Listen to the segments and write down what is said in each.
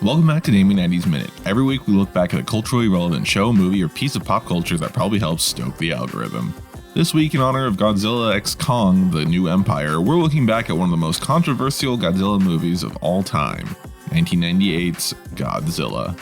Welcome back to Naming 90s Minute. Every week we look back at a culturally relevant show, movie, or piece of pop culture that probably helps stoke the algorithm. This week, in honor of Godzilla x Kong, The New Empire, we're looking back at one of the most controversial Godzilla movies of all time, 1998's Godzilla.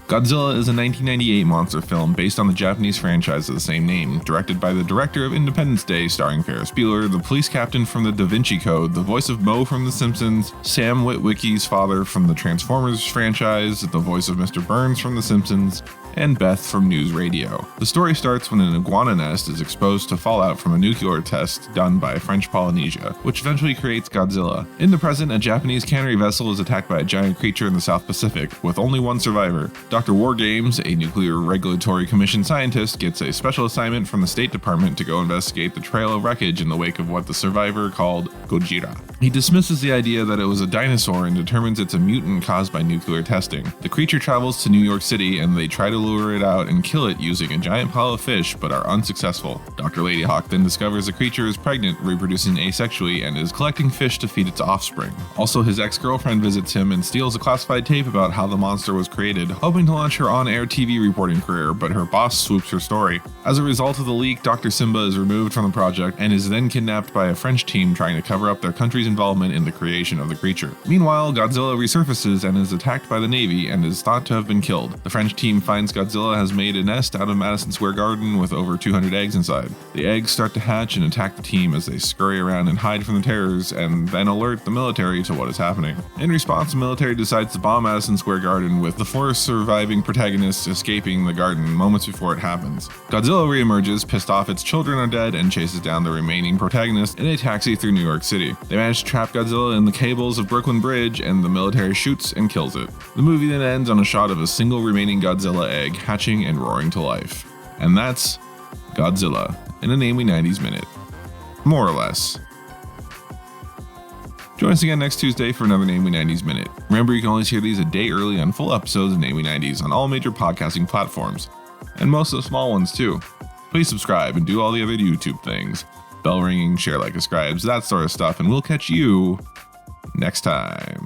Godzilla is a 1998 monster film based on the Japanese franchise of the same name, directed by the director of Independence Day starring Ferris Bueller, the police captain from the Da Vinci Code, the voice of Moe from The Simpsons, Sam Witwicky's father from the Transformers franchise, the voice of Mr. Burns from The Simpsons, and Beth from News Radio. The story starts when an iguana nest is exposed to fallout from a nuclear test done by French Polynesia, which eventually creates Godzilla. In the present, a Japanese cannery vessel is attacked by a giant creature in the South Pacific, with only one survivor. Dr. Wargames, a Nuclear Regulatory Commission scientist, gets a special assignment from the State Department to go investigate the trail of wreckage in the wake of what the survivor called Godzilla. He dismisses the idea that it was a dinosaur and determines it's a mutant caused by nuclear testing. The creature travels to New York City and they try to lure it out and kill it using a giant pile of fish, but are unsuccessful. Dr. Ladyhawk then discovers the creature is pregnant, reproducing asexually, and is collecting fish to feed its offspring. Also, his ex-girlfriend visits him and steals a classified tape about how the monster was created, hoping to launch her on-air TV reporting career, but her boss swoops her story. As a result of the leak, Dr. Simba is removed from the project and is then kidnapped by a French team trying to cover up their country's involvement in the creation of the creature. Meanwhile, Godzilla resurfaces and is attacked by the Navy and is thought to have been killed. The French team finds Godzilla has made a nest out of Madison Square Garden with over 200 eggs inside. The eggs start to hatch and attack the team as they scurry around and hide from the terrors, and then alert the military to what is happening. In response, the military decides to bomb Madison Square Garden, with the four surviving protagonists escaping the garden moments before it happens. Godzilla reemerges, pissed off its children are dead, and chases down the remaining protagonists in a taxi through New York City. They manage to trap Godzilla in the cables of Brooklyn Bridge, and the military shoots and kills it. The movie then ends on a shot of a single remaining Godzilla egg hatching and roaring to life. And that's Godzilla in a Naming 90s Minute. More or less. Join us again next Tuesday for another Naming 90s Minute. Remember, you can always hear these a day early on full episodes of Naming 90s on all major podcasting platforms, and most of the small ones too. Please subscribe and do all the other YouTube things. Bell ringing, share, like, subscribes, that sort of stuff, and we'll catch you next time.